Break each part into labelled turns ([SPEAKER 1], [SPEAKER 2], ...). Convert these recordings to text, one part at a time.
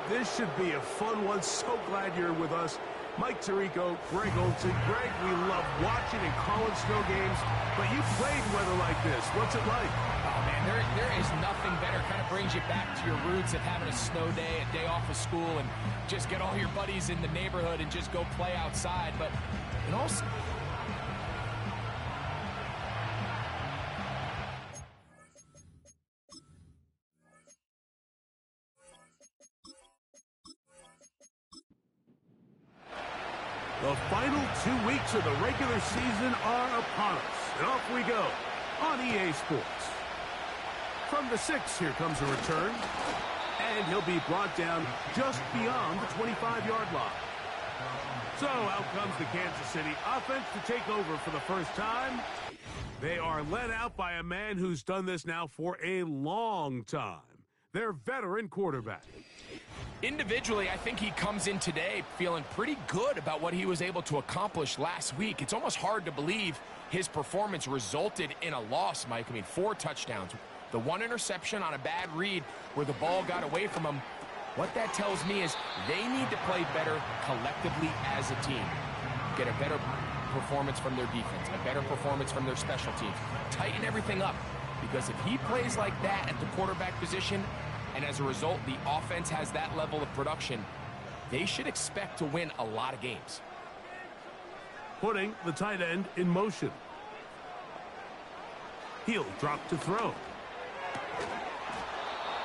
[SPEAKER 1] This should be a fun one. So glad you're with us. Mike Tirico, Greg Olsen. Greg, we love watching and calling snow games, but you played weather like this. What's it like?
[SPEAKER 2] Oh, man, there is nothing better. Kind of brings you back to your roots of having a snow day, a day off of school, and just get all your buddies in the neighborhood and just go play outside. But it also...
[SPEAKER 1] The final 2 weeks of the regular season are upon us, and off we go on EA Sports. From the 6, here comes a return, and he'll be brought down just beyond the 25-yard line. So out comes the Kansas City offense to take over for the first time. They are led out by a man who's done this now for a long time. Their veteran quarterback.
[SPEAKER 2] Individually, I think he comes in today feeling pretty good about what he was able to accomplish last week. It's almost hard to believe his performance resulted in a loss, Mike. I mean, 4 touchdowns. The 1 interception on a bad read where the ball got away from him. What that tells me is they need to play better collectively as a team. Get a better performance from their defense, a better performance from their special teams. Tighten everything up. Because if he plays like that at the quarterback position, and as a result, the offense has that level of production, they should expect to win a lot of games.
[SPEAKER 1] Putting the tight end in motion. He'll drop to throw.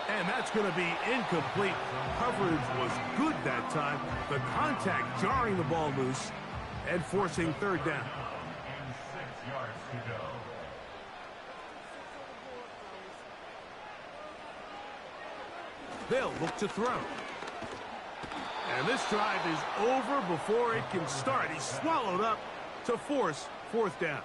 [SPEAKER 1] And that's going to be incomplete. Coverage was good that time. The contact jarring the ball loose and forcing third down.
[SPEAKER 3] And 6 yards to go.
[SPEAKER 1] They'll look to throw. And this drive is over before it can start. He's swallowed up to force 4th down.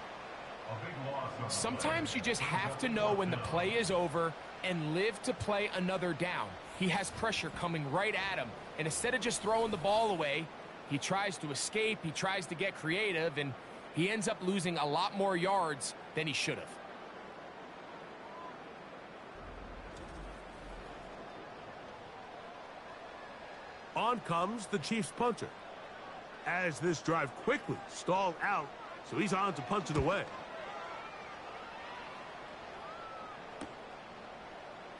[SPEAKER 2] Sometimes you just have to know when the play is over and live to play another down. He has pressure coming right at him, and instead of just throwing the ball away, he tries to escape, he tries to get creative, and he ends up losing a lot more yards than he should have.
[SPEAKER 1] On comes the Chiefs punter. As this drive quickly stalled out, so he's on to punt it away.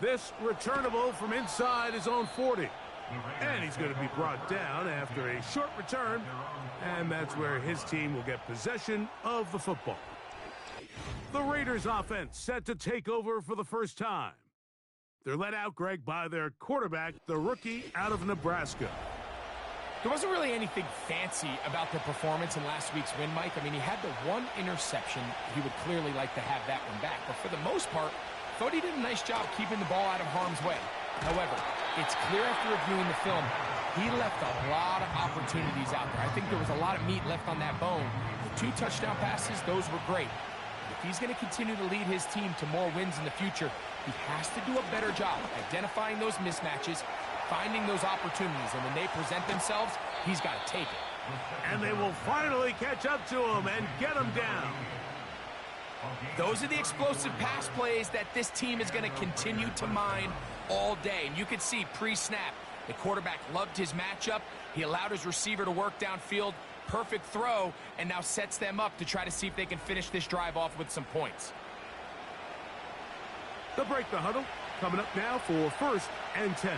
[SPEAKER 1] This returnable from inside his own 40. And he's going to be brought down after a short return, and that's where his team will get possession of the football. The Raiders offense set to take over for the first time. They're led out, Greg, by their quarterback, the rookie out of Nebraska.
[SPEAKER 2] There wasn't really anything fancy about the performance in last week's win, Mike. I mean, he had the 1 interception. He would clearly like to have that one back. But for the most part, I thought he did a nice job keeping the ball out of harm's way. However, it's clear after reviewing the film, he left a lot of opportunities out there. I think there was a lot of meat left on that bone. The 2 touchdown passes, those were great. If he's going to continue to lead his team to more wins in the future, he has to do a better job identifying those mismatches, finding those opportunities, and when they present themselves, he's got to take it.
[SPEAKER 1] And they will finally catch up to him and get him down.
[SPEAKER 2] Those are the explosive pass plays that this team is going to continue to mine all day. And you can see pre-snap, the quarterback loved his matchup. He allowed his receiver to work downfield. Perfect throw, and now sets them up to try to see if they can finish this drive off with some points.
[SPEAKER 1] They'll break the huddle. Coming up now for 1st and 10.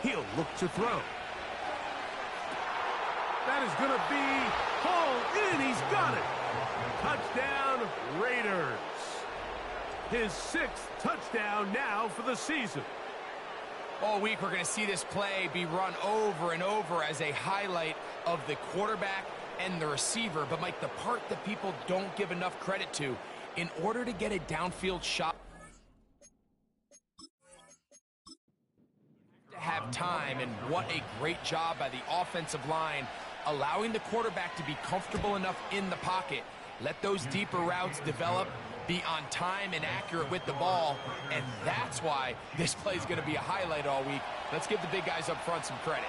[SPEAKER 1] He'll look to throw. That is going to be hauled in. He's got it. Touchdown, Raiders. His 6th touchdown now for the season.
[SPEAKER 2] All week we're going to see this play be run over and over as a highlight of the quarterback and the receiver. But, Mike, the part that people don't give enough credit to, in order to get a downfield shot, to have time, and what a great job by the offensive line, allowing the quarterback to be comfortable enough in the pocket, let those deeper routes develop, be on time and accurate with the ball, and that's why this play is going to be a highlight all week. Let's give the big guys up front some credit.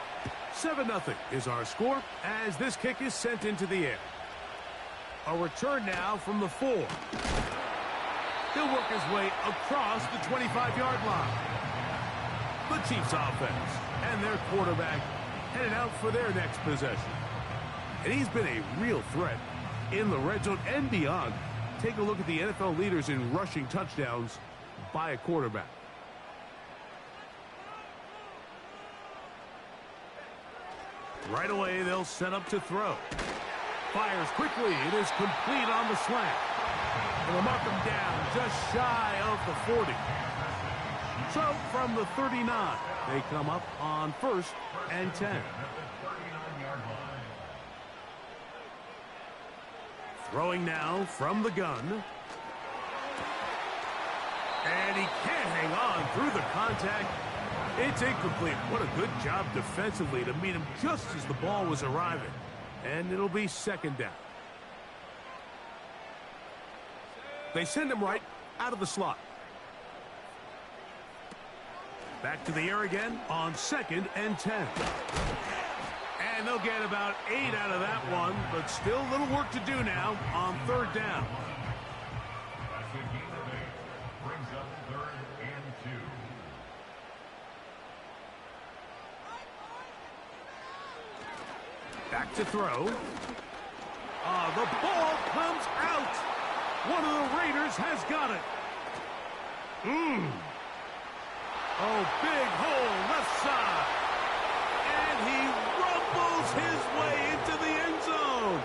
[SPEAKER 1] 7-0 is our score as this kick is sent into the air. A return now from the 4. He'll work his way across the 25-yard line. The Chiefs offense and their quarterback headed out for their next possession. And he's been a real threat in the red zone and beyond. Take a look at the NFL leaders in rushing touchdowns by a quarterback. Right away, they'll set up to throw. Fires quickly. It is complete on the slant. And they'll mark him down just shy of the 40. So from the 39, they come up on 1st and 10. Throwing now from the gun. And he can't hang on through the contact. It's incomplete. What a good job defensively to meet him just as the ball was arriving. And it'll be 2nd down. They send him right out of the slot. Back to the air again on 2nd and 10. And they'll get about 8 out of that one, but still a little work to do now on 3rd down.
[SPEAKER 3] Brings up 3rd and 2.
[SPEAKER 1] Back to throw. The ball comes out. One of the Raiders has got it. Oh, big hole left side. And he rumbles his way into the end zone.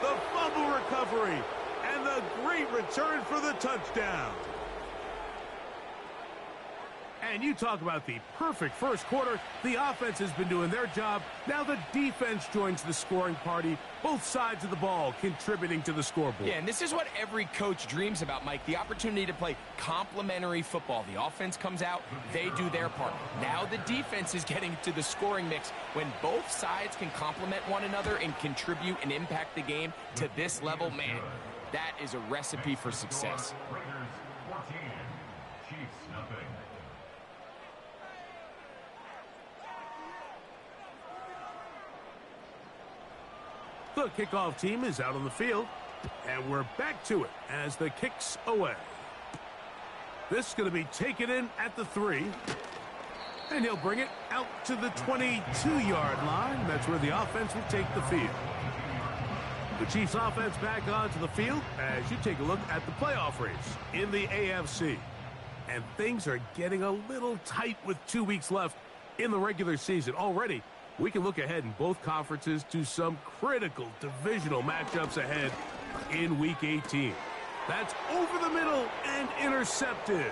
[SPEAKER 1] The fumble recovery and the great return for the touchdown. And you talk about the perfect first quarter. The offense has been doing their job. Now the defense joins the scoring party. Both sides of the ball contributing to the scoreboard.
[SPEAKER 2] Yeah, and this is what every coach dreams about, Mike. The opportunity to play complementary football. The offense comes out, they do their part. Now the defense is getting to the scoring mix. When both sides can complement one another and contribute and impact the game to this level, man, that is a recipe for success.
[SPEAKER 3] Raiders 14, Chiefs nothing.
[SPEAKER 1] The kickoff team is out on the field, and we're back to it as the kick's away. This is going to be taken in at the 3, and he'll bring it out to the 22-yard line. That's where the offense will take the field. The Chiefs offense back onto the field as you take a look at the playoff race in the AFC. And things are getting a little tight with 2 weeks left in the regular season. Already, we can look ahead in both conferences to some critical divisional matchups ahead in Week 18. That's over the middle and intercepted.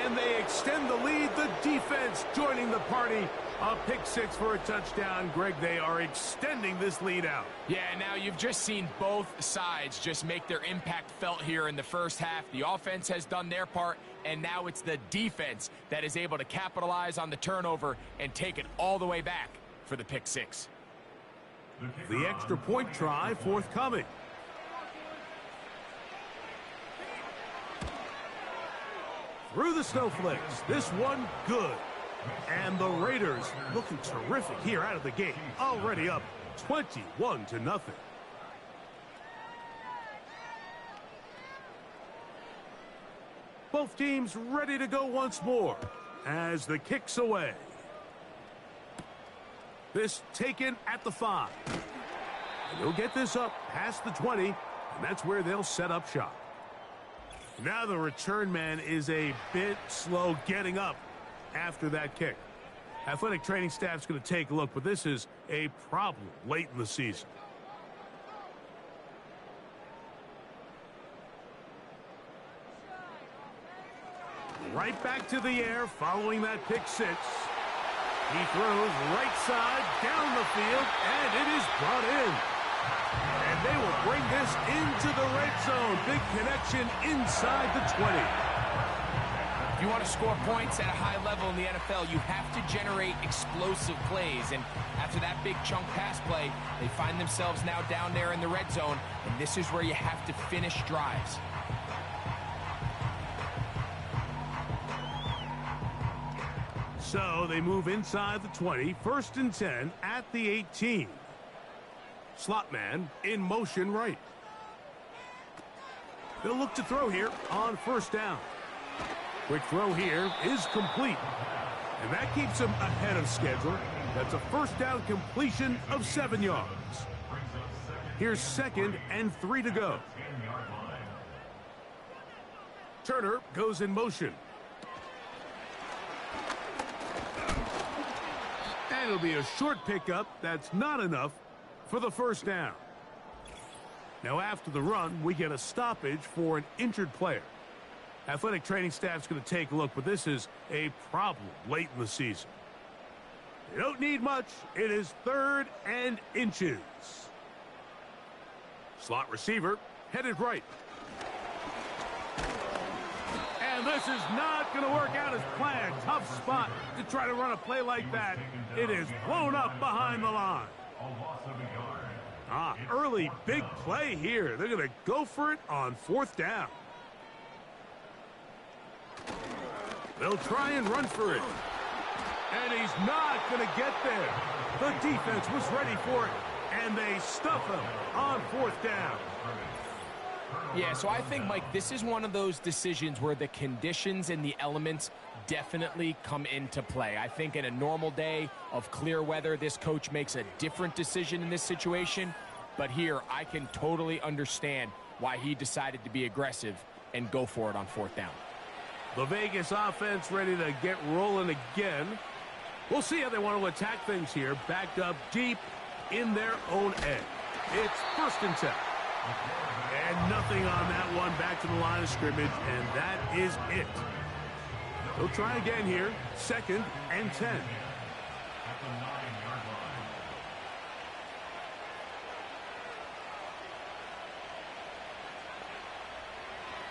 [SPEAKER 1] And they extend the lead. The defense joining the party. A pick 6 for a touchdown. Greg, they are extending this lead out.
[SPEAKER 2] Yeah, now you've just seen both sides just make their impact felt here in the first half. The offense has done their part, and now it's the defense that is able to capitalize on the turnover and take it all the way back for the pick 6.
[SPEAKER 1] The extra point try forthcoming. Through the snowflakes. This one good. And the Raiders looking terrific here out of the gate. Already up 21-0. Both teams ready to go once more as the kick's away. This taken at the 5. And they'll get this up past the 20, and that's where they'll set up shop. Now the return man is a bit slow getting up after that kick. Athletic training staff's going to take a look, but this is a problem late in the season. Right back to the air following that pick 6. He throws right side down the field, and it is brought in. And they will bring this into the red zone. Big connection inside the 20.
[SPEAKER 2] If you want to score points at a high level in the NFL, you have to generate explosive plays. And after that big chunk pass play, they find themselves now down there in the red zone. And this is where you have to finish drives.
[SPEAKER 1] So they move inside the 20, 1st and 10 at the 18. Slot man in motion right. They'll look to throw here on first down. Quick throw here is complete. And that keeps him ahead of schedule. That's a first down completion of 7 yards. Here's 2nd and 3 to go. Turner goes in motion. And it'll be a short pickup. That's not enough for the first down. Now after the run, we get a stoppage for an injured player. Athletic training staff's going to take a look, but this is a problem late in the season. They don't need much. It is 3rd and inches. Slot receiver headed right. And this is not going to work out as planned. Tough spot to try to run a play like that. It is blown up behind the line. Early big play here. They're going to go for it on 4th down. They'll try and run for it. And he's not going to get there. The defense was ready for it, and they stuff him on 4th down.
[SPEAKER 2] Yeah, so I think, Mike, this is one of those decisions where the conditions and the elements definitely come into play. I think in a normal day of clear weather, this coach makes a different decision in this situation. But here, I can totally understand why he decided to be aggressive and go for it on 4th down.
[SPEAKER 1] The Vegas offense ready to get rolling again. We'll see how they want to attack things here. Backed up deep in their own end. It's 1st and 10. And nothing on that one. Back to the line of scrimmage, and that is it. They'll try again here. 2nd and 10.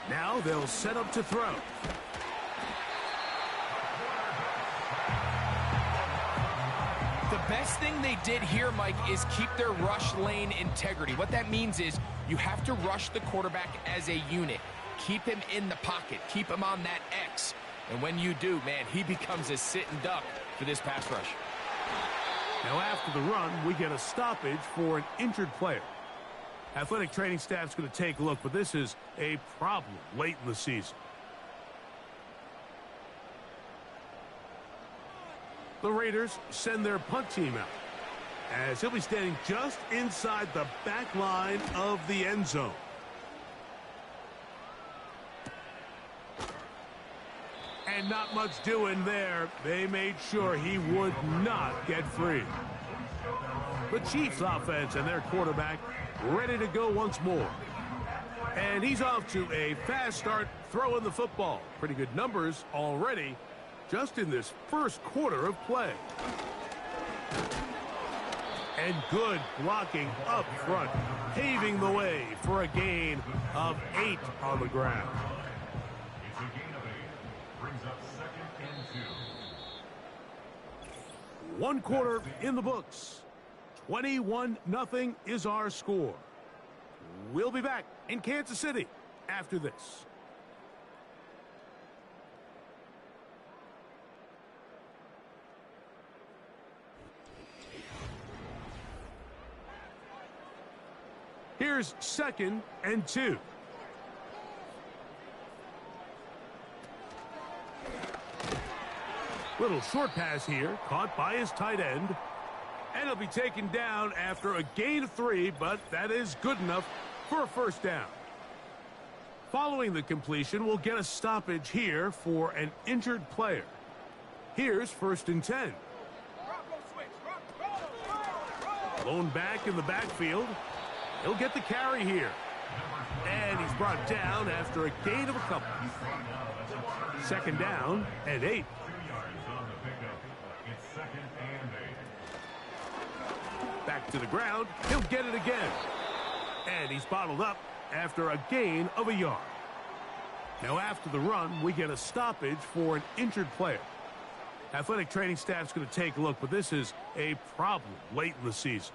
[SPEAKER 1] Now they'll set up to throw.
[SPEAKER 2] The best thing they did here, Mike, is keep their rush lane integrity. What that means is you have to rush the quarterback as a unit. Keep him in the pocket. Keep him on that X. And when you do, man, he becomes a sitting duck for this pass rush.
[SPEAKER 1] Now after the run, we get a stoppage for an injured player. Athletic training staff's going to take a look, but this is a problem late in the season. The Raiders send their punt team out, as he'll be standing just inside the back line of the end zone. And not much doing there. They made sure he would not get free. The Chiefs offense and their quarterback ready to go once more. And he's off to a fast start throwing the football. Pretty good numbers already just in this first quarter of play. And good blocking up front, paving the way for a gain of 8 on the ground.
[SPEAKER 3] It's a gain of 8. Brings up 2nd and 2.
[SPEAKER 1] 1 quarter in the books. 21-0 is our score. We'll be back in Kansas City after this. Here's 2nd and 2. Little short pass here, caught by his tight end. And he'll be taken down after a gain of 3, but that is good enough for a first down. Following the completion, we'll get a stoppage here for an injured player. Here's 1st and 10. Blown back in the backfield. He'll get the carry here. And he's brought down after a gain of a couple. 2nd down and 8.
[SPEAKER 3] 2 yards on the pickup. It's 2nd and 8.
[SPEAKER 1] Back to the ground. He'll get it again. And he's bottled up after a gain of a yard. Now after the run, we get a stoppage for an injured player. Athletic training staff's going to take a look, but this is a problem late in the season.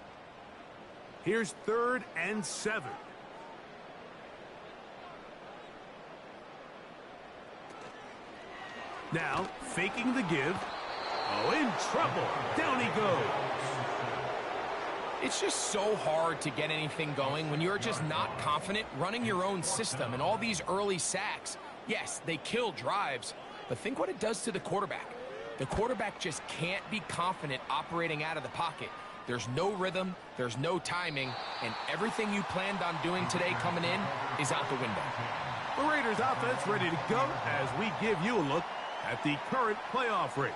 [SPEAKER 1] Here's 3rd and 7. Now, faking the give. Oh, in trouble. Down he goes.
[SPEAKER 2] It's just so hard to get anything going when you're just not confident running your own system. And all these early sacks, yes, they kill drives, but think what it does to the quarterback. The quarterback just can't be confident operating out of the pocket. There's no rhythm, there's no timing, and everything you planned on doing today coming in is out the window.
[SPEAKER 1] The Raiders offense ready to go as we give you a look at the current playoff race.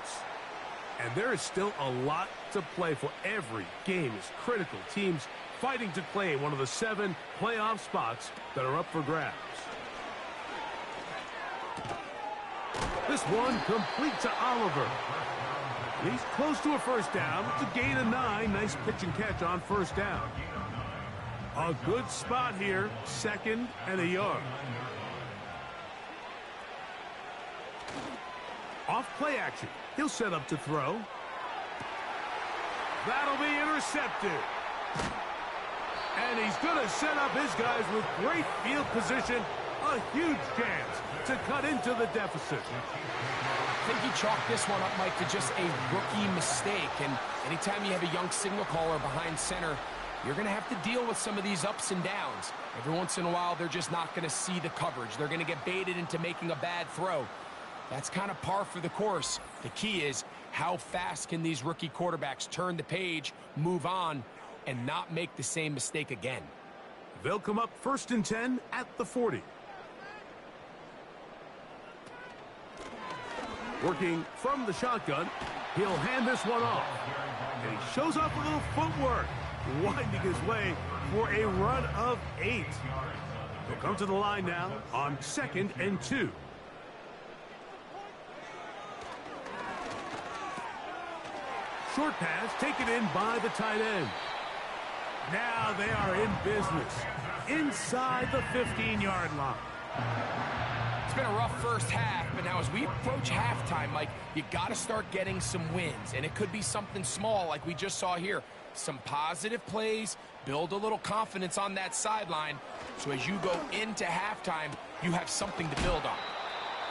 [SPEAKER 1] And there is still a lot to play for. Every game is critical. Teams fighting to claim one of the 7 playoff spots that are up for grabs. This one complete to Oliver. He's close to a first down. It's a gain of 9. Nice pitch and catch on first down. A good spot here. 2nd and a yard. Off play action. He'll set up to throw. That'll be intercepted. And he's going to set up his guys with great field position. A huge chance to cut into the deficit.
[SPEAKER 2] I think he chalked this one up, Mike, to just a rookie mistake. And anytime you have a young signal caller behind center, you're going to have to deal with some of these ups and downs. Every once in a while, they're just not going to see the coverage. They're going to get baited into making a bad throw. That's kind of par for the course. The key is how fast can these rookie quarterbacks turn the page, move on, and not make the same mistake again.
[SPEAKER 1] They'll come up 1st and 10 at the 40. Working from the shotgun, he'll hand this one off. And he shows off a little footwork, winding his way for a run of 8. He'll come to the line now on 2nd and 2. Short pass taken in by the tight end. Now they are in business inside the 15-yard line.
[SPEAKER 2] It's been a rough first half, but now as we approach halftime, Mike, you got to start getting some wins. And it could be something small like we just saw here. Some positive plays, build a little confidence on that sideline. So as you go into halftime, you have something to build on.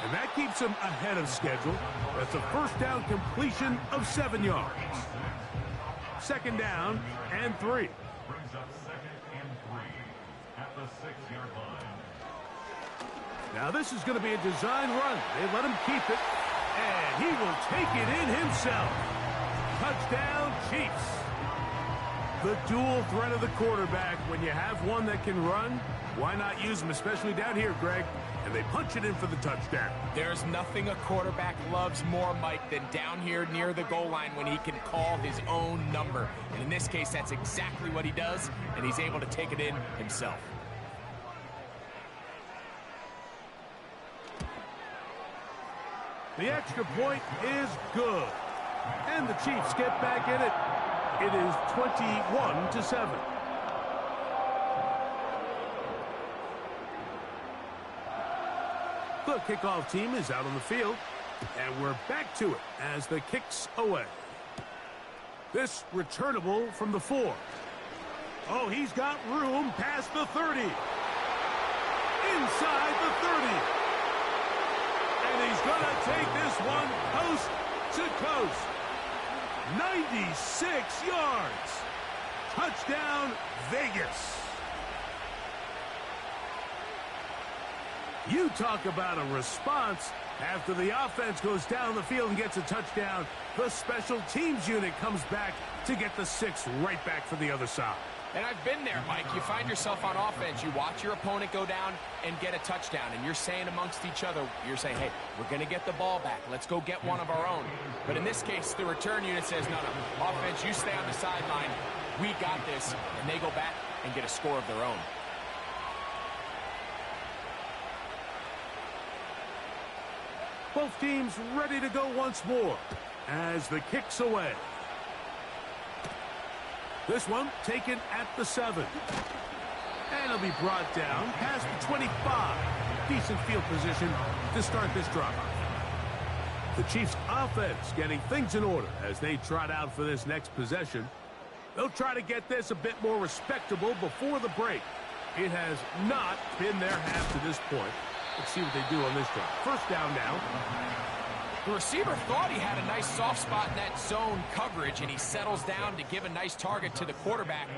[SPEAKER 1] And that keeps him ahead of schedule. That's a first down completion of 7 yards. 2nd down and 3.
[SPEAKER 3] Brings up 2nd and 3 at the 6-yard line.
[SPEAKER 1] Now this is going to be a design run. They let him keep it, and he will take it in himself. Touchdown, Chiefs. The dual threat of the quarterback. When you have one that can run, why not use him, especially down here, Greg? And they punch it in for the touchdown.
[SPEAKER 2] There's nothing a quarterback loves more, Mike, than down here near the goal line when he can call his own number. And in this case, that's exactly what he does, and he's able to take it in himself.
[SPEAKER 1] The extra point is good. And the Chiefs get back in it. It is 21-7. The kickoff team is out on the field, and we're back to it as the kick's away. This returnable from the 4. Oh, he's got room past the 30. Inside the 30. And he's going to take this one coast to coast. 96 yards. Touchdown, Vegas. You talk about a response. After the offense goes down the field and gets a touchdown, the special teams unit comes back to get the 6 right back for the other side.
[SPEAKER 2] And I've been there, Mike. You find yourself on offense. You watch your opponent go down and get a touchdown, and you're saying amongst each other, you're saying, hey, we're going to get the ball back. Let's go get one of our own. But in this case, the return unit says, no, offense, you stay on the sideline. We got this. And they go back and get a score of their own.
[SPEAKER 1] Both teams ready to go once more as the kick's away. This one taken at the 7. And it'll be brought down past the 25. Decent field position to start this drive. The Chiefs offense getting things in order as they trot out for this next possession. They'll try to get this a bit more respectable before the break. It has not been their half to this point. Let's see what they do on this drive. First down now.
[SPEAKER 2] The receiver thought he had a nice soft spot in that zone coverage, and he settles down to give a nice target to the quarterback.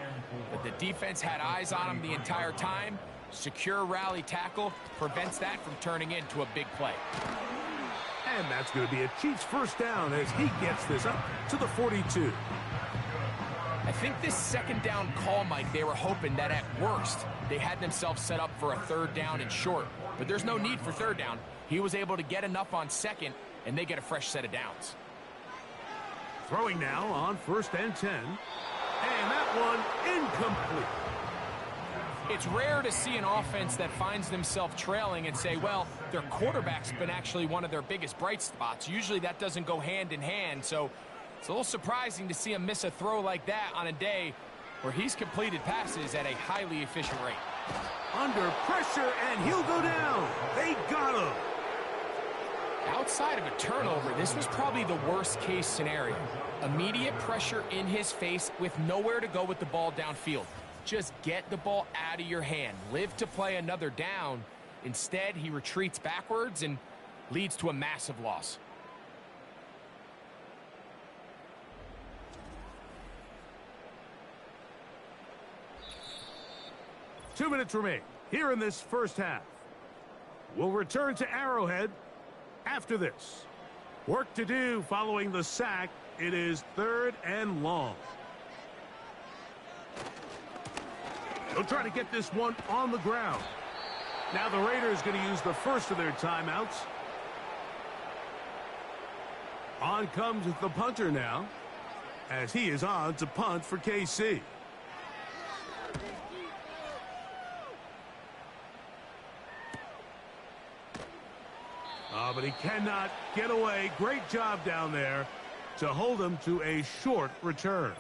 [SPEAKER 2] But the defense had eyes on him the entire time. Secure rally tackle prevents that from turning into a big play.
[SPEAKER 1] And that's going to be a Chiefs first down as he gets this up to the 42.
[SPEAKER 2] I think this second down call, Mike, they were hoping that at worst they had themselves set up for a third down and short. But there's no need for third down. He was able to get enough on second, and they get a fresh set of downs.
[SPEAKER 1] Throwing now on 1st and 10. And that one incomplete.
[SPEAKER 2] It's rare to see an offense that finds themselves trailing and say, well, their quarterback's been actually one of their biggest bright spots. Usually that doesn't go hand in hand, so it's a little surprising to see him miss a throw like that on a day where he's completed passes at a highly efficient rate.
[SPEAKER 1] Under pressure, and he'll go down. They got him.
[SPEAKER 2] Outside of a turnover, this was probably the worst-case scenario. Immediate pressure in his face with nowhere to go with the ball downfield. Just get the ball out of your hand. Live to play another down. Instead, he retreats backwards and leads to a massive loss.
[SPEAKER 1] Two minutes remain here in this first half. We'll return to Arrowhead after this. Work to do following the sack. It is 3rd and long. They'll try to get this one on the ground. Now the Raiders going to use the first of their timeouts. On comes the punter now, as he is on to punt for KC. But he cannot get away. Great job down there to hold him to a short return.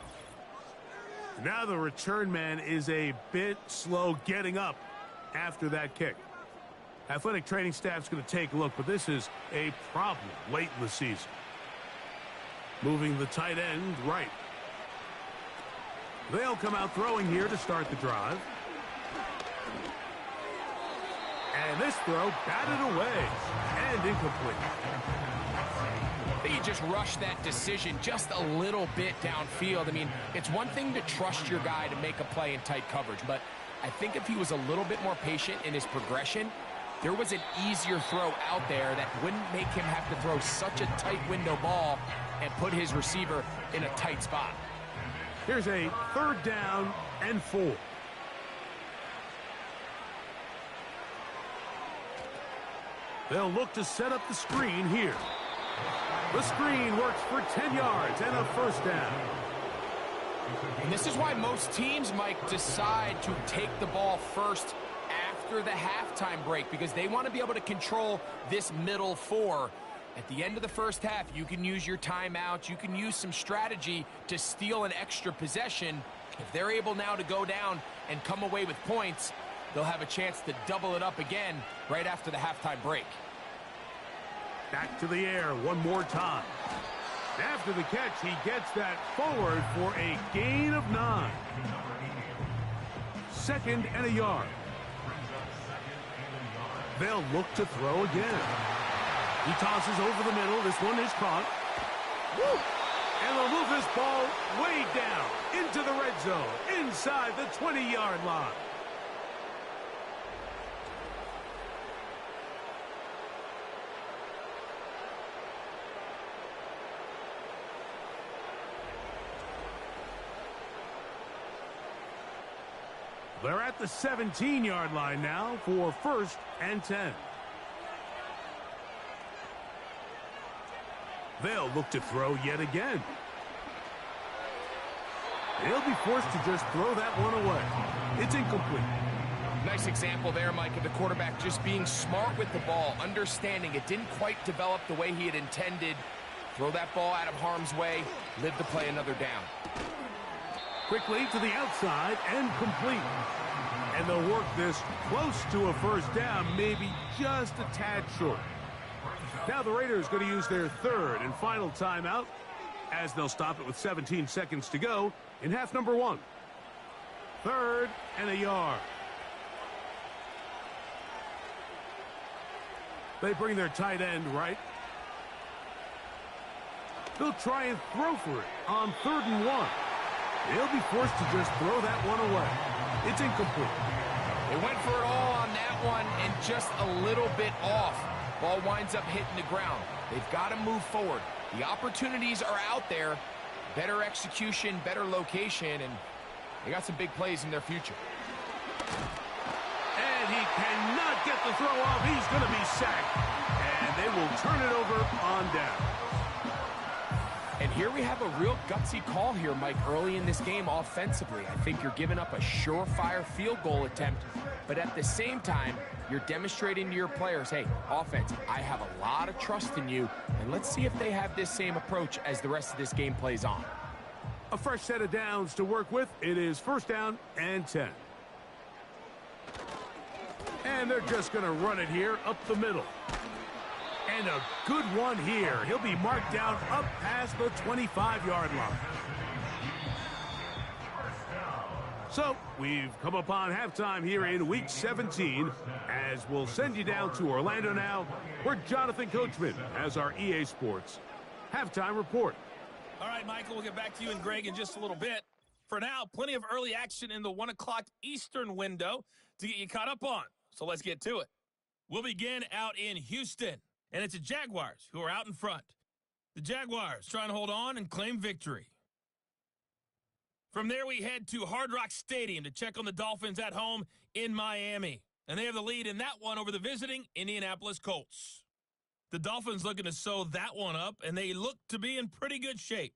[SPEAKER 1] Now the return man is a bit slow getting up after that kick. Athletic training staff's going to take a look, but this is a problem late in the season. Moving the tight end right. They'll come out throwing here to start the drive. And this throw batted away and incomplete.
[SPEAKER 2] You just rush that decision just a little bit downfield. I mean, it's one thing to trust your guy to make a play in tight coverage, but I think if he was a little bit more patient in his progression, there was an easier throw out there that wouldn't make him have to throw such a tight window ball and put his receiver in a tight spot.
[SPEAKER 1] Here's a 3rd down and 4. They'll look to set up the screen here. The screen works for 10 yards and a first down.
[SPEAKER 2] And this is why most teams, Mike, decide to take the ball first after the halftime break, because they want to be able to control this middle 4. At the end of the first half, you can use your timeouts. You can use some strategy to steal an extra possession. If they're able now to go down and come away with points, they'll have a chance to double it up again right after the halftime break.
[SPEAKER 1] Back to the air one more time. After the catch, he gets that forward for a gain of 9. 2nd and a yard. They'll look to throw again. He tosses over the middle. This one is caught. Woo! And they'll move this ball way down into the red zone, inside the 20-yard line. They're at the 17-yard line now for 1st and 10. They'll look to throw yet again. They'll be forced to just throw that one away. It's incomplete.
[SPEAKER 2] Nice example there, Mike, of the quarterback just being smart with the ball, understanding it didn't quite develop the way he had intended. Throw that ball out of harm's way, live to play another down.
[SPEAKER 1] Quickly to the outside and complete. And they'll work this close to a first down, maybe just a tad short. Now the Raiders going to use their 3rd and final timeout as they'll stop it with 17 seconds to go in half number 1. 3rd and a yard. They bring their tight end right. They'll try and throw for it on 3rd and 1. They'll be forced to just throw that one away. It's incomplete.
[SPEAKER 2] They went for it all on that one and just a little bit off. Ball winds up hitting the ground. They've got to move forward. The opportunities are out there. Better execution, better location, and they got some big plays in their future.
[SPEAKER 1] And he cannot get the throw off. He's going to be sacked. And they will turn it over on down.
[SPEAKER 2] And here we have a real gutsy call here, Mike, early in this game offensively. I think you're giving up a surefire field goal attempt, but at the same time, you're demonstrating to your players, hey, offense, I have a lot of trust in you, and let's see if they have this same approach as the rest of this game plays on.
[SPEAKER 1] A fresh set of downs to work with. It is 1st down and 10. And they're just going to run it here up the middle. And a good one here. He'll be marked down up past the 25-yard line. So, we've come upon halftime here in Week 17, as we'll send you down to Orlando now, where Jonathan Coachman has our EA Sports halftime report.
[SPEAKER 4] All right, Michael, we'll get back to you and Greg in just a little bit. For now, plenty of early action in the 1 o'clock Eastern window to get you caught up on. So let's get to it. We'll begin out in Houston, and it's the Jaguars who are out in front. The Jaguars trying to hold on and claim victory. From there, we head to Hard Rock Stadium to check on the Dolphins at home in Miami. And they have the lead in that one over the visiting Indianapolis Colts. The Dolphins looking to sew that one up, and they look to be in pretty good shape.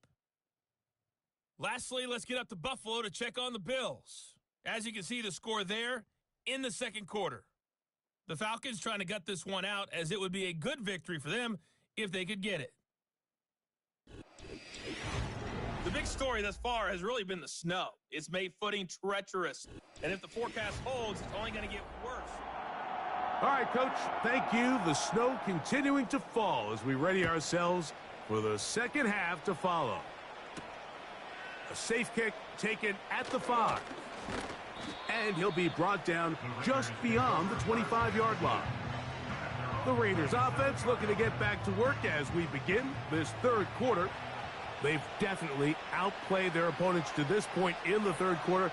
[SPEAKER 4] Lastly, let's get up to Buffalo to check on the Bills. As you can see, the score there in the second quarter. The Falcons trying to gut this one out, as it would be a good victory for them if they could get it. The big story thus far has really been the snow. It's made footing treacherous, and if the forecast holds, it's only going to get worse.
[SPEAKER 1] All right, Coach, thank you. The snow continuing to fall as we ready ourselves for the second half to follow. A safe kick taken at the 5. And he'll be brought down just beyond the 25-yard line. The Raiders offense looking to get back to work as we begin this third quarter. They've definitely outplayed their opponents to this point in the third quarter.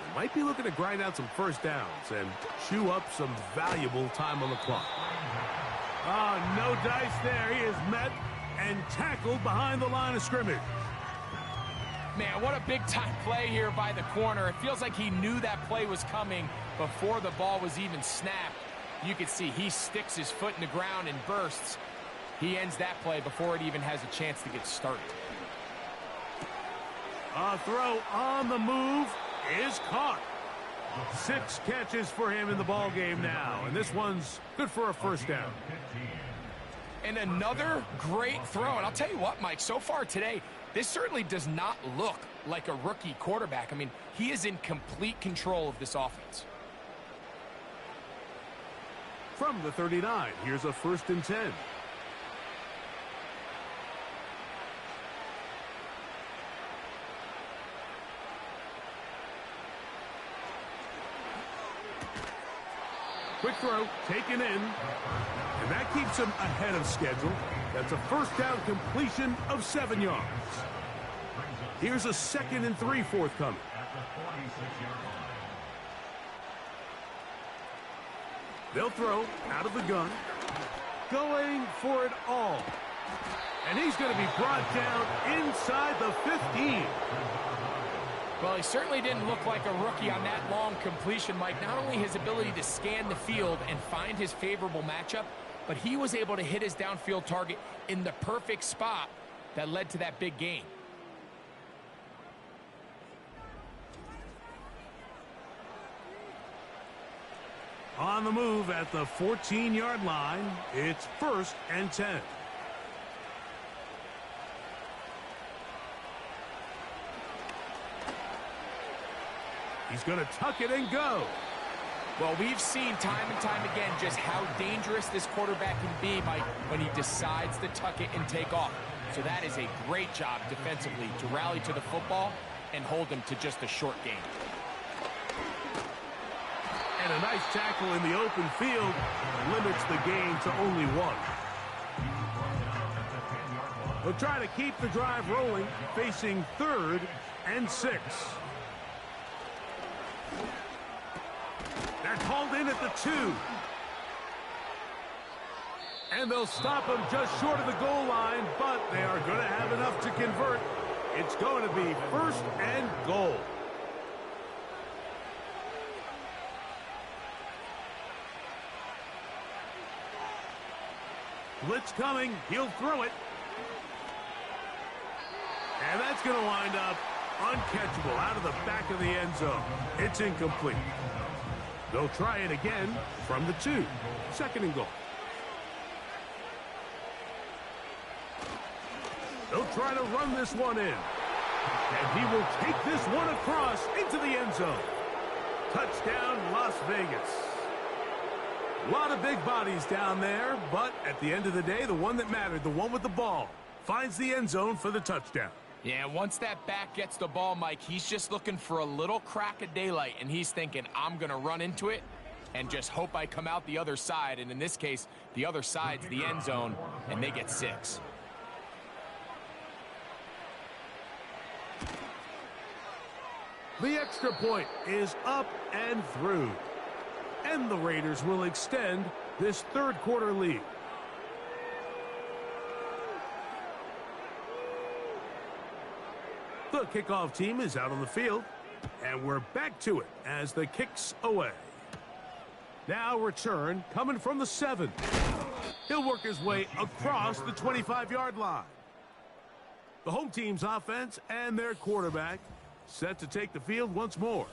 [SPEAKER 1] They might be looking to grind out some first downs and chew up some valuable time on the clock. Oh, no dice there. He is met and tackled behind the line of scrimmage.
[SPEAKER 2] Man, what a big-time play here by the corner. It feels like he knew that play was coming before the ball was even snapped. You can see he sticks his foot in the ground and bursts. He ends that play before it even has a chance to get started.
[SPEAKER 1] A throw on the move is caught. 6 catches for him in the ball game now, and this one's good for a first down.
[SPEAKER 2] And another great throw. And I'll tell you what, Mike, so far today, this certainly does not look like a rookie quarterback. I mean, he is in complete control of this offense.
[SPEAKER 1] From the 39, here's a 1st and 10. Quick throw, taken in, and that keeps him ahead of schedule. That's a first down completion of 7 yards. Here's a 2nd and 3 forthcoming. They'll throw out of the gun, going for it all. And he's going to be brought down inside the 15.
[SPEAKER 2] Well, he certainly didn't look like a rookie on that long completion, Mike. Not only his ability to scan the field and find his favorable matchup, but he was able to hit his downfield target in the perfect spot that led to that big gain.
[SPEAKER 1] On the move at the 14-yard line, it's 1st and 10. He's going to tuck it and go.
[SPEAKER 2] Well, we've seen time and time again just how dangerous this quarterback can be, Mike, when he decides to tuck it and take off. So that is a great job defensively to rally to the football and hold him to just a short gain.
[SPEAKER 1] And a nice tackle in the open field limits the gain to only 1. They'll try to keep the drive rolling, facing 3rd and 6. They're called in at the 2. And they'll stop him just short of the goal line, but they are going to have enough to convert. It's going to be 1st and goal. Blitz coming. He'll throw it. And that's going to wind up uncatchable out of the back of the end zone. It's incomplete. They'll try it again from the 2. 2nd and goal. They'll try to run this one in. And he will take this one across into the end zone. Touchdown, Las Vegas. A lot of big bodies down there, but at the end of the day, the one that mattered, the one with the ball, finds the end zone for the touchdown.
[SPEAKER 2] Yeah, once that back gets the ball, Mike, he's just looking for a little crack of daylight, and he's thinking, I'm going to run into it and just hope I come out the other side. And in this case, the other side's the end zone, and they get 6.
[SPEAKER 1] The extra point is up and through. And the Raiders will extend this 3rd quarter lead. The kickoff team is out on the field. And we're back to it as the kick's away. Now return coming from the 7. He'll work his way across the 25-yard line. The home team's offense and their quarterback set to take the field once more.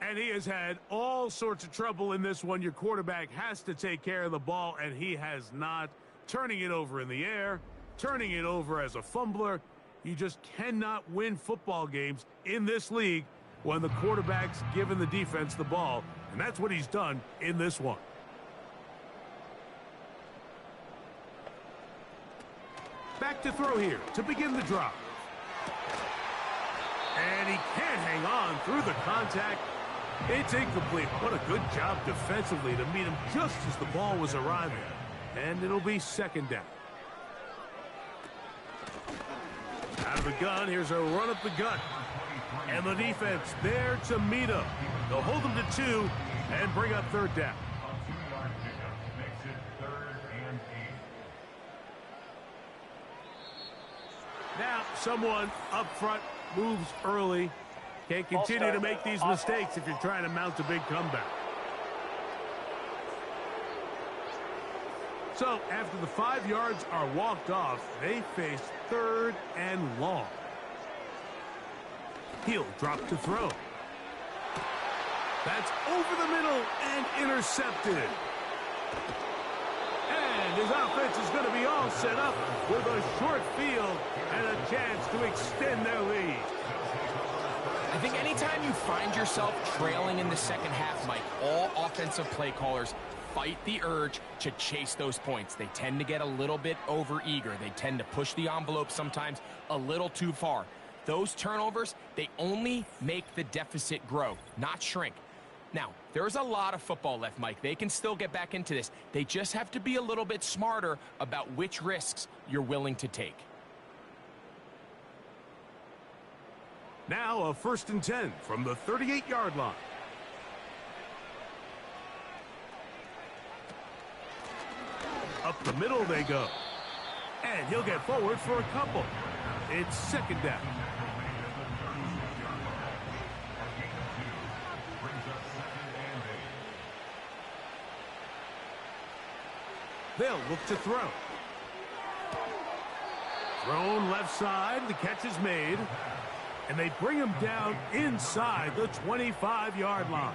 [SPEAKER 1] And he has had all sorts of trouble in this one. Your quarterback has to take care of the ball, and he has not. Turning it over in the air, turning it over as a fumbler. You just cannot win football games in this league when the quarterback's giving the defense the ball. And that's what he's done in this one. Back to throw here to begin the drive. And he can't hang on through the contact. It's incomplete. What a good job defensively to meet him just as the ball was arriving. And it'll be 2nd down. Out of the gun, here's a run up the gut. And the defense there to meet him. They'll hold him to 2 and bring up 3rd down.
[SPEAKER 3] A 2-yard pickup makes it 3rd and 8.
[SPEAKER 1] Now, someone up front moves early. Can't continue to make these mistakes if you're trying to mount a big comeback. So, after the 5 yards are walked off, they face 3rd and long. He'll drop to throw. That's over the middle and intercepted. And his offense is going to be all set up with a short field and a chance to extend their lead.
[SPEAKER 2] I think anytime you find yourself trailing in the second half, Mike, all offensive play callers fight the urge to chase those points. They tend to get a little bit overeager. They tend to push the envelope sometimes a little too far. Those turnovers, they only make the deficit grow, not shrink. Now, there's a lot of football left, Mike. They can still get back into this. They just have to be a little bit smarter about which risks you're willing to take.
[SPEAKER 1] Now a 1st and 10 from the 38-yard line. Up the middle they go. And he'll get forward for a couple. It's 2nd down. They'll look to throw. Thrown left side. The catch is made. And they bring him down inside the 25-yard line.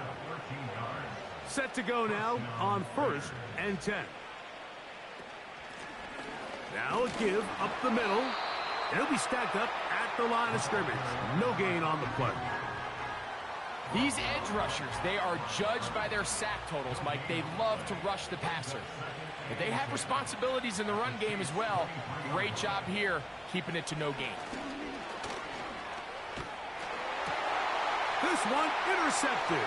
[SPEAKER 1] Set to go now on 1st and 10. Now a give up the middle. It'll be stacked up at the line of scrimmage. No gain on the play.
[SPEAKER 2] These edge rushers, they are judged by their sack totals, Mike. They love to rush the passer. But they have responsibilities in the run game as well. Great job here, keeping it to no gain.
[SPEAKER 1] This one intercepted.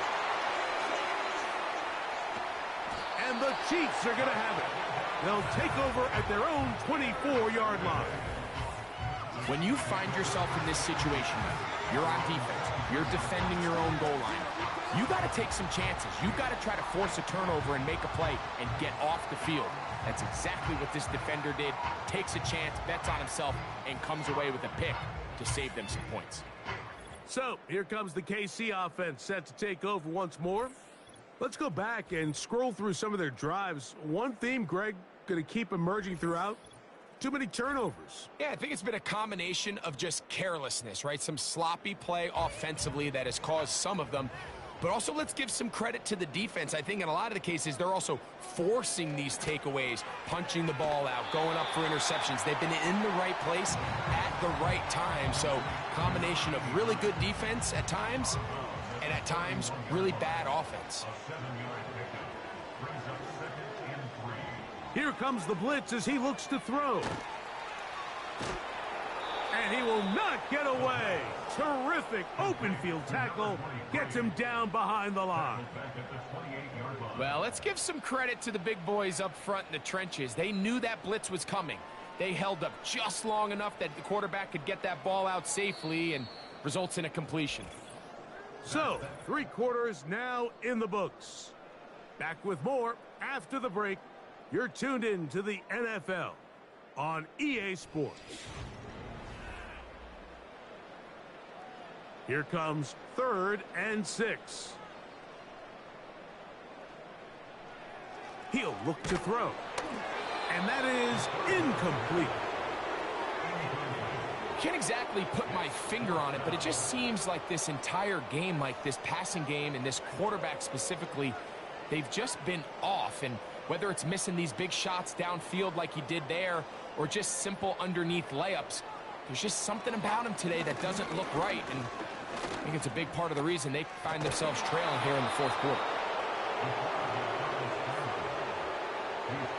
[SPEAKER 1] And the Chiefs are going to have it. They'll take over at their own 24-yard line.
[SPEAKER 2] When you find yourself in this situation, you're on defense, you're defending your own goal line, you got to take some chances. You got to try to force a turnover and make a play and get off the field. That's exactly what this defender did. Takes a chance, bets on himself, and comes away with a pick to save them some points.
[SPEAKER 1] So, here comes the KC offense set to take over once more. Let's go back and scroll through some of their drives. One theme, Greg, going to keep emerging throughout. Too many turnovers.
[SPEAKER 2] Yeah, I think it's been a combination of just carelessness, right? Some sloppy play offensively that has caused some of them. But also, let's give some credit to the defense. I think in a lot of the cases, they're also forcing these takeaways, punching the ball out, going up for interceptions. They've been in the right place at the right time. So, combination of really good defense at times, and at times, really bad offense.
[SPEAKER 1] Here comes the blitz as he looks to throw. And he will not get away. Terrific open field tackle. Gets him down behind the line.
[SPEAKER 2] Well, let's give some credit to the big boys up front in the trenches. They knew that blitz was coming. They held up just long enough that the quarterback could get that ball out safely and results in a completion.
[SPEAKER 1] So, 3 quarters now in the books. Back with more after the break. You're tuned in to the NFL on EA Sports. Here comes 3rd and 6. He'll look to throw. And that is incomplete.
[SPEAKER 2] Can't exactly put my finger on it, but it just seems like this entire game, like this passing game and this quarterback specifically, they've just been off. And whether it's missing these big shots downfield like he did there or just simple underneath layups, there's just something about him today that doesn't look right. And I think it's a big part of the reason they find themselves trailing here in the 4th quarter.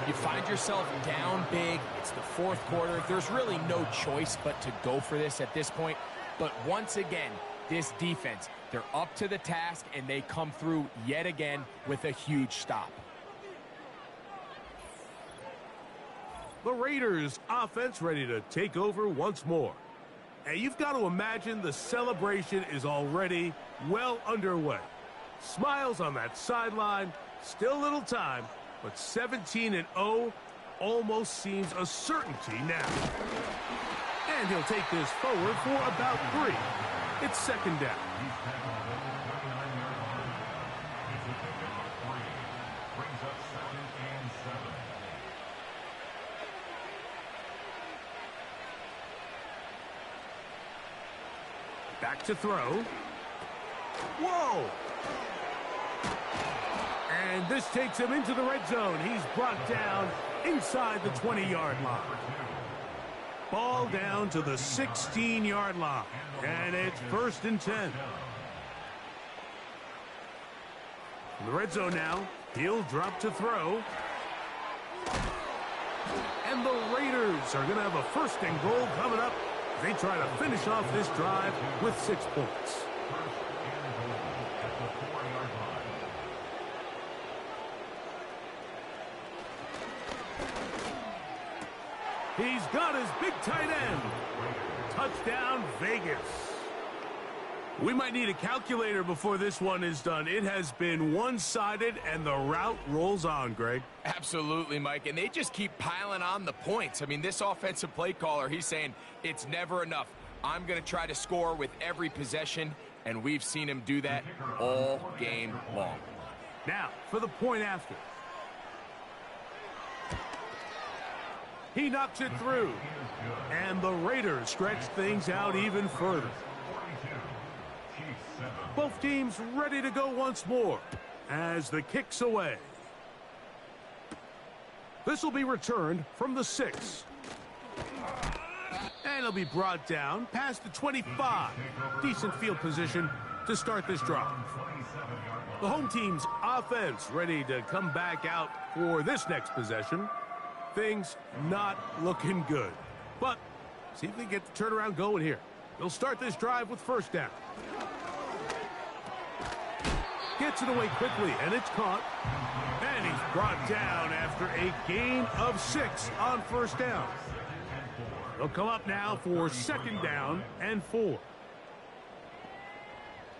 [SPEAKER 2] You find yourself down big. It's the 4th quarter. There's really no choice but to go for this at this point. But once again, this defense, they're up to the task, and they come through yet again with a huge stop.
[SPEAKER 1] The Raiders offense ready to take over once more. And you've got to imagine the celebration is already well underway. Smiles on that sideline, still a little time, but 17-0 almost seems a certainty now. And he'll take this forward for about 3. It's 2nd down. Back to throw. Whoa! And this takes him into the red zone. He's brought down inside the 20-yard line. Ball down to the 16-yard line. And it's 1st and 10. In the red zone now, he'll drop to throw. And the Raiders are going to have a 1st and goal coming up. They try to finish off this drive with 6 points. He's got his big tight end. Touchdown, Vegas. We might need a calculator before this one is done. It has been one-sided, and the route rolls on, Greg.
[SPEAKER 2] Absolutely, Mike, and they just keep piling on the points. I mean, this offensive play caller, he's saying it's never enough. I'm going to try to score with every possession, and we've seen him do that all game long.
[SPEAKER 1] Now, for the point after. He knocks it through, and the Raiders stretch things out even further. Both teams ready to go once more as the kick's away. This will be returned from the 6. And it'll be brought down past the 25. Decent field position to start this drive. The home team's offense ready to come back out for this next possession. Things not looking good. But see if they get the turnaround going here. They'll start this drive with 1st down. Gets it away quickly, and it's caught. And he's brought down after a gain of 6 on 1st down. They'll come up now for 2nd down and 4.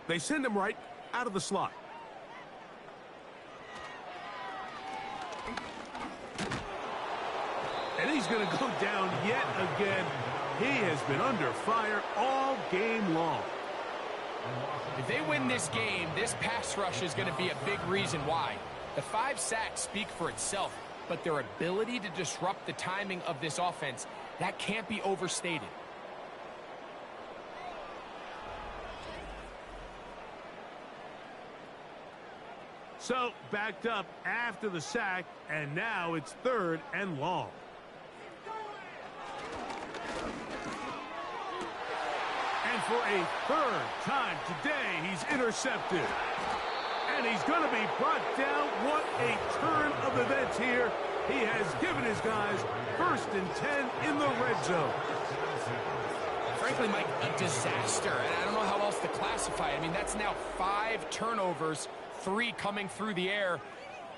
[SPEAKER 1] They send him right out of the slot. And he's going to go down yet again. He has been under fire all game long.
[SPEAKER 2] If they win this game, this pass rush is going to be a big reason why. The 5 sacks speak for itself, but their ability to disrupt the timing of this offense, that can't be overstated.
[SPEAKER 1] So, backed up after the sack, and now it's 3rd and long. And for a 3rd time today, he's intercepted. And he's going to be brought down. What a turn of events here. He has given his guys 1st and 10 in the red zone.
[SPEAKER 2] Frankly, Mike, a disaster. And I don't know how else to classify it. I mean, that's now 5 turnovers, 3 coming through the air.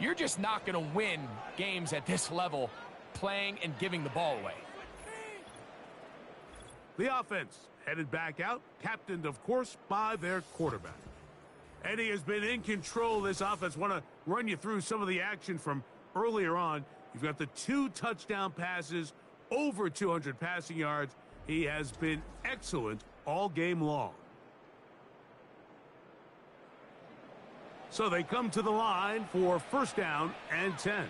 [SPEAKER 2] You're just not going to win games at this level playing and giving the ball away.
[SPEAKER 1] The offense headed back out, captained, of course, by their quarterback. And he has been in control of this offense. Want to run you through some of the action from earlier on. You've got the 2 touchdown passes, over 200 passing yards. He has been excellent all game long. So they come to the line for 1st down and 10.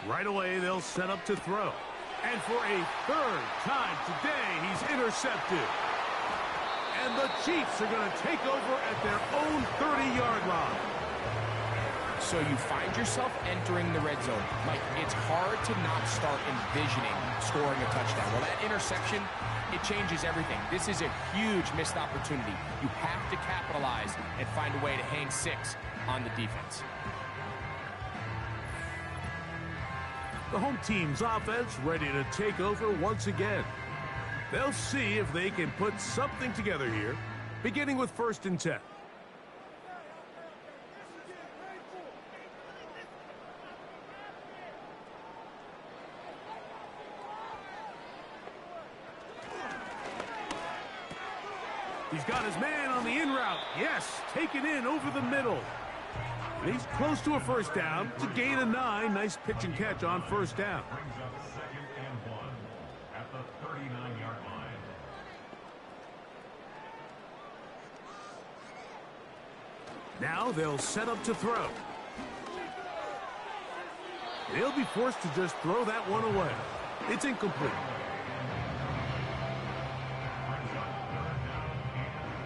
[SPEAKER 1] Right away, they'll set up to throw. And for a 3rd time today, he's intercepted. And the Chiefs are going to take over at their own 30-yard line.
[SPEAKER 2] So you find yourself entering the red zone. Mike, it's hard to not start envisioning scoring a touchdown. Well, that interception, it changes everything. This is a huge missed opportunity. You have to capitalize and find a way to hang 6 on the defense.
[SPEAKER 1] The home team's offense ready to take over once again. They'll see if they can put something together here, beginning with 1st and 10. He's got his man on the in route. Yes, taken in over the middle. And he's close to a 1st down to gain a 9. Nice pitch and catch on 1st down.
[SPEAKER 3] Brings up 2nd and 1 at the 39-yard line.
[SPEAKER 1] Now they'll set up to throw. They'll be forced to just throw that one away. It's incomplete.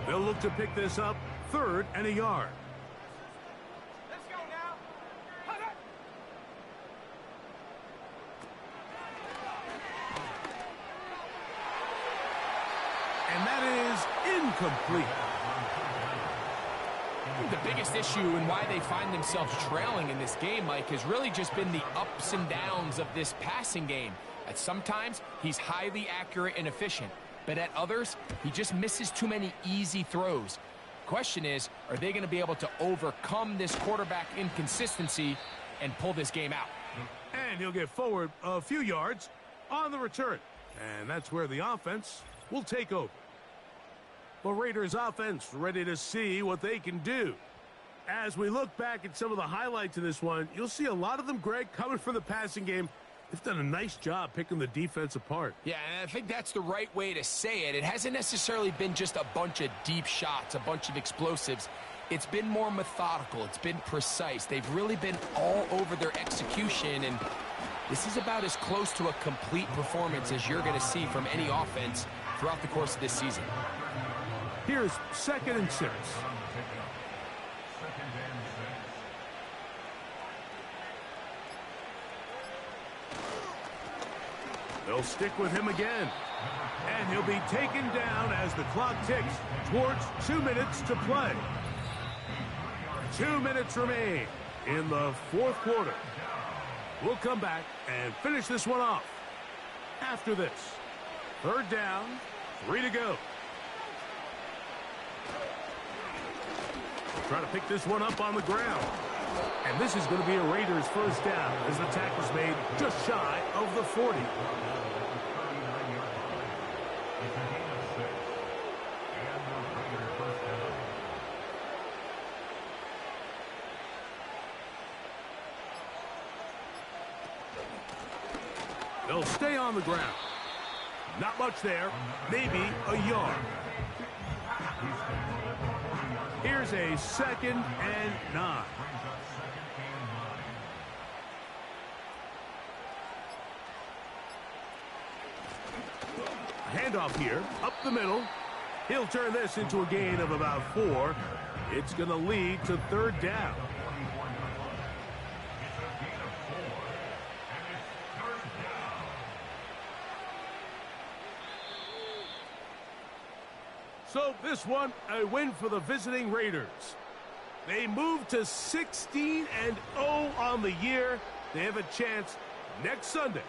[SPEAKER 1] They'll look to pick this up 3rd and a yard. And that is incomplete.
[SPEAKER 2] I think the biggest issue and why they find themselves trailing in this game, Mike, has really just been the ups and downs of this passing game. At sometimes, he's highly accurate and efficient, but at others, he just misses too many easy throws. Question is, are they going to be able to overcome this quarterback inconsistency and pull this game out?
[SPEAKER 1] And he'll get forward a few yards on the return. And that's where the offense will take over. The Raiders offense ready to see what they can do. As we look back at some of the highlights of this one, you'll see a lot of them, Greg, coming from the passing game. They've done a nice job picking the defense apart.
[SPEAKER 2] Yeah, and I think that's the right way to say it. It hasn't necessarily been just a bunch of deep shots, a bunch of explosives. It's been more methodical. It's been precise. They've really been all over their execution, and this is about as close to a complete performance as you're going to see from any offense throughout the course of this season.
[SPEAKER 1] Here's 2nd and 6. They'll stick with him again. And he'll be taken down as the clock ticks towards 2 minutes to play. 2 minutes remain in the 4th quarter. We'll come back and finish this one off after this. 3rd down, 3 to go. Trying to pick this one up on the ground. And this is going to be a Raiders first down as the tackle's made just shy of the 40. They'll stay on the ground. Not much there. Maybe a yard. Here's a 2nd and 9. Handoff here, up the middle. He'll turn this into a gain of about 4. It's going to lead to 3rd down. So this one, a win for the visiting Raiders. They move to 16-0 on the year. They have a chance next Sunday